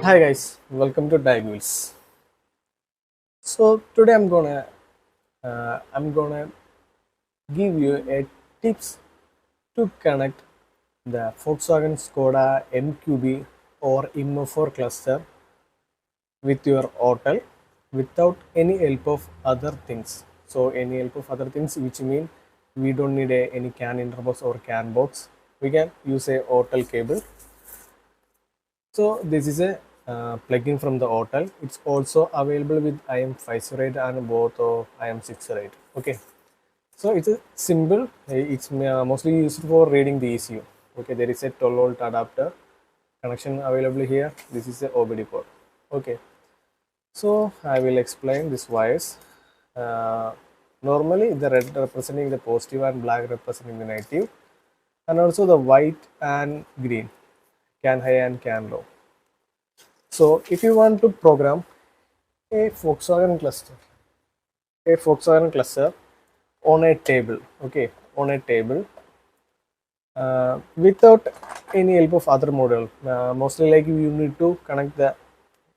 Hi guys, welcome to Diagwheels. So today I'm gonna give you a tips to connect the Volkswagen Skoda MQB or IM4 cluster with your AUTEL without any help of other things. So any help of other things, which mean we don't need any CAN interbox or CAN box. We can use a AUTEL cable. So this is a plugin from the AUTEL. It's also available with IM508 and both of IM608. Okay. So it's a simple. It's mostly used for reading the ECU. Okay. There is a 12-volt adapter connection available here. This is the OBD port. Okay. So I will explain these wires. Uh, Normally the red representing the positive and black representing the negative, and also the white and green, can high and can low. So if you want to program a Volkswagen cluster, a Volkswagen cluster on a table, okay, on a table without any help of other model. Mostly like you need to connect the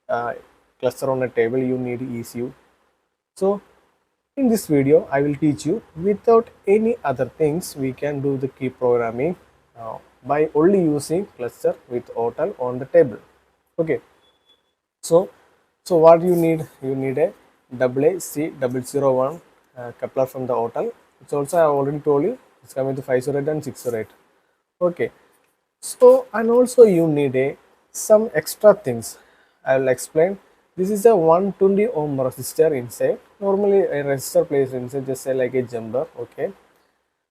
uh, cluster on a table, you need ECU. So in this video, I will teach you without any other things, we can do the key programming by only using cluster with AUTEL on the table. Okay. So, what you need? You need a AAC001 coupler from the AUTEL. It's also I already told you it's coming to 508 and 608. Okay. So and also you need a some extra things. I will explain. This is a 120 ohm resistor inside. Normally a resistor placed inside just say like a jumper. Okay.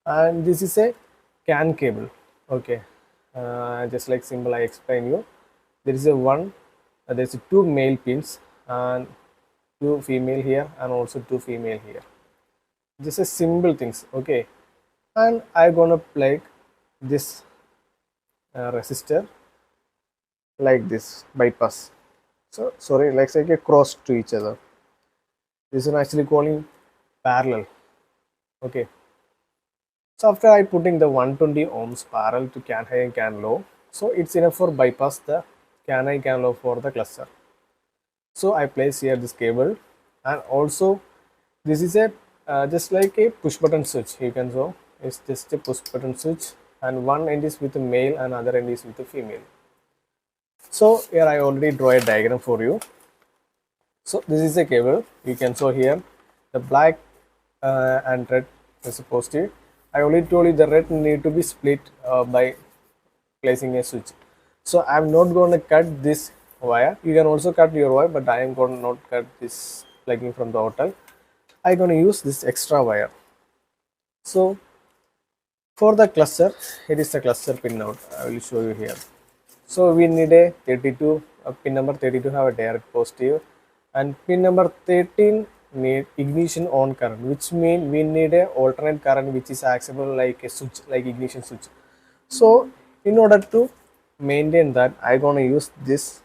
And this is a CAN cable. Okay. Just like symbol I explain you. There is a one. There's two male pins and two female here and also two female here. Just a simple things. Okay. And I'm gonna plug this resistor like this bypass. So sorry, like a cross to each other. This is actually calling parallel. Okay. So after I putting the 120 ohms parallel to CAN high and CAN low, so it's enough for bypass the CAN high CAN low for the cluster. So I place here this cable, and also this is a just like a push button switch. You can so it's just a push button switch, and one end is with a male and other end is with a female. So here I already draw a diagram for you. So this is a cable. You can show here the black and red is positive. I already told you the red need to be split by placing a switch. So I'm not going to cut this wire. You can also cut your wire, but I am going to not cut this plugging from the AUTEL. I'm going to use this extra wire. So for the cluster, it is the cluster pin out. I will show you here. So we need a 32, pin number 32 have a direct positive, and pin number 13 need ignition on current, which means we need a alternate current which is accessible like a switch, like ignition switch. So in order to maintain that, I'm gonna use this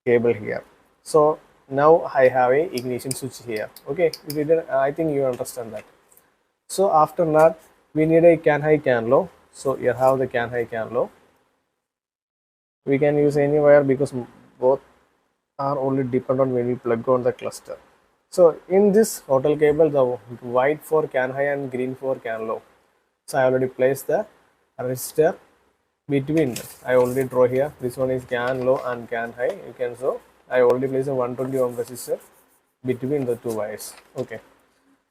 cable here. So now I have a ignition switch here. Okay, if you didn't, I think you understand that. So after that, we need a CAN high CAN low. So you have the CAN high CAN low. We can use any wire because both are only depend on when we plug on the cluster. So in this AUTEL cable, the white for CAN high and green for CAN low. So I already placed the resistor between. I already draw here. This one is CAN low and CAN high. You can show. I already placed a 120 ohm resistor between the two wires. Okay.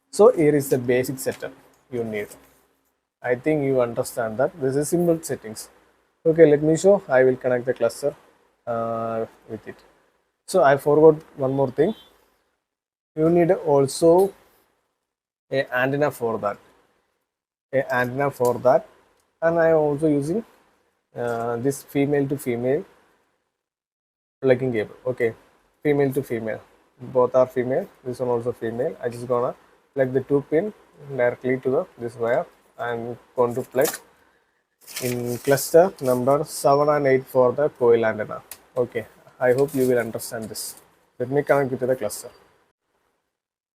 So here is the basic setup you need. I think you understand that. This is simple settings. Okay, let me show. I will connect the cluster with it. So I forgot one more thing. You need also a antenna for that. A antenna for that, and I am also using this female to female plugging cable. Okay, female to female. Both are female. This one also female. I just gonna plug the two pin directly to the this wire. I'm going to plug in cluster number 7 and 8 for the coil antenna. Okay, I hope you will understand this. Let me connect with the cluster.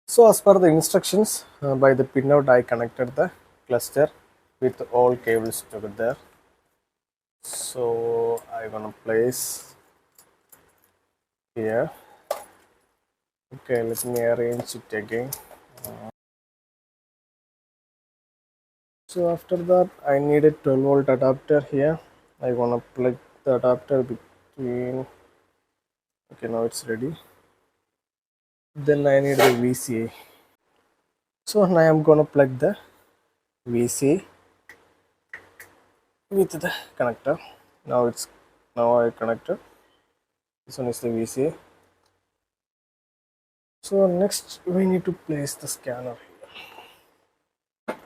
So as per the instructions by the pinout, I connected the cluster with all cables together. So I'm gonna place here. Okay, let me arrange it again. So after that, I need a 12-volt adapter here. I wanna plug the adapter between. Okay, now it's ready. Then I need the VCA. So now I'm gonna plug the VCA with the connector. Now I connected. This one is the VCA. So next we need to place the scanner here.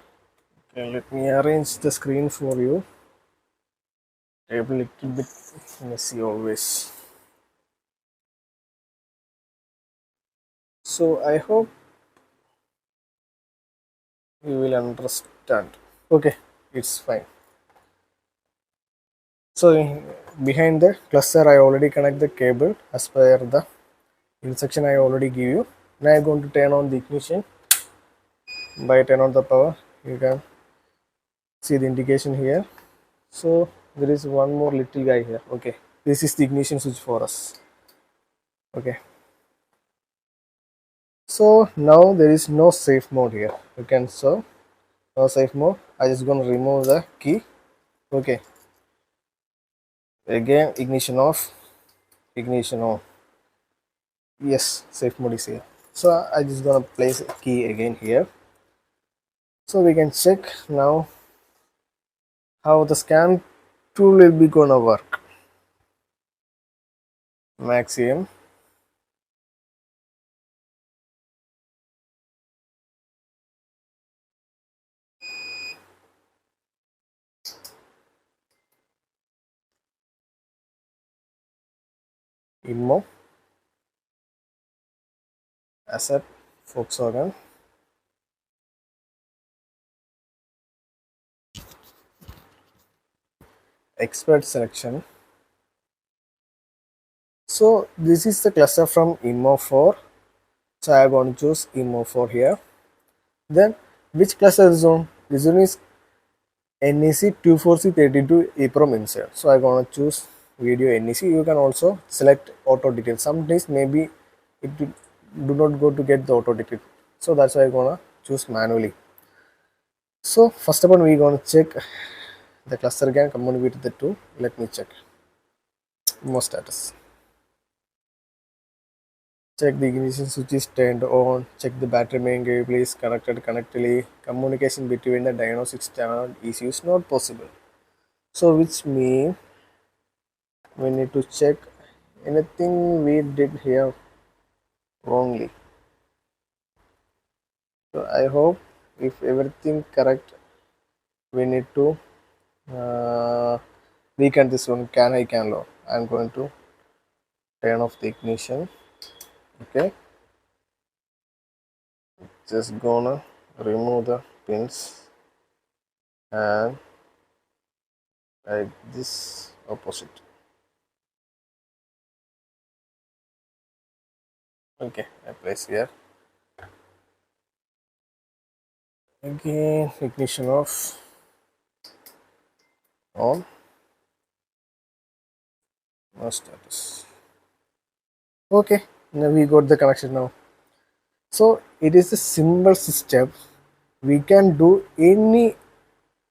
Okay, let me arrange the screen for you. Table little bit messy always. So I hope you will understand. Okay, it's fine. So behind the cluster I already connect the cable as per the instruction I already give you. Now I'm going to turn on the ignition. By turn on the power, you can see the indication here. So there is one more little guy here. Okay, this is the ignition switch for us. Okay, so now there is no safe mode here. You can so no safe mode. I just gonna remove the key. Okay, again ignition off, ignition on. Yes, safe mode is here. So I just gonna place a key again here. So we can check now how the scan tool will be gonna work. Maximum. IMO. Asset. Volkswagen. Expert selection. So this is the cluster from IM4. So I am going to choose IM4 here. Then which cluster is on? This one is NEC 24C32 EEPROM insert. So I'm going to choose video NEC. You can also select auto detect. Sometimes maybe it do not go to get the auto detect. So that's why I'm going to choose manually. So first of all, we're going to check the cluster can communicate with the two. Let me check. More status. Check the ignition switch is turned on. Check the battery main cable is connected correctly. Communication between the diagnostics channel is not possible. So which means we need to check anything we did here wrongly. So I hope if everything correct, we need to weaken this one. Can I can low. I'm going to turn off the ignition. Okay, just gonna remove the pins and like this opposite. Okay, I place here. Again, ignition off, on, no status. Okay, now we got the connection now. So it is a simple system. We can do any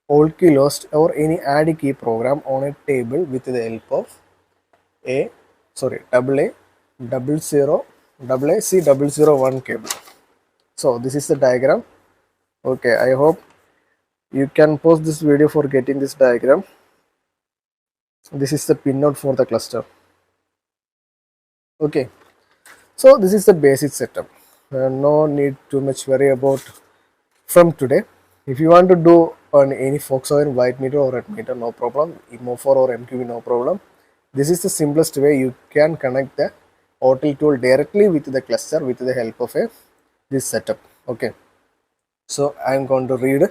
old key lost or any add key program on a table with the help of double A double zero double A C 001 cable. So this is the diagram. Okay, I hope you can pause this video for getting this diagram. This is the pinout for the cluster. Okay, so this is the basic setup. No need too much worry about from today. If you want to do on any Volkswagen white meter or red meter, no problem. IMO4 or MQB, no problem. This is the simplest way you can connect the AUTEL tool directly with the cluster with the help of this setup. Okay, so I am going to read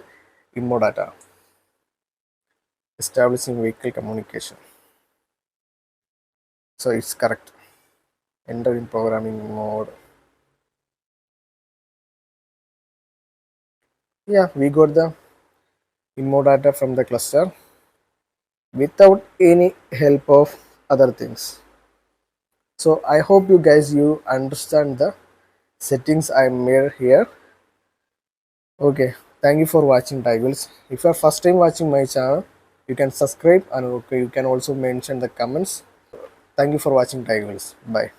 IMO data. Establishing vehicle communication. So it's correct. Enter in programming mode. Yeah, we got the IMO data from the cluster without any help of other things. So I hope you guys you understand the settings I made here. Okay, thank you for watching Tigers. If you are first time watching my channel, you can subscribe, and okay, you can also mention the comments. Thank you for watching Tigers. Bye.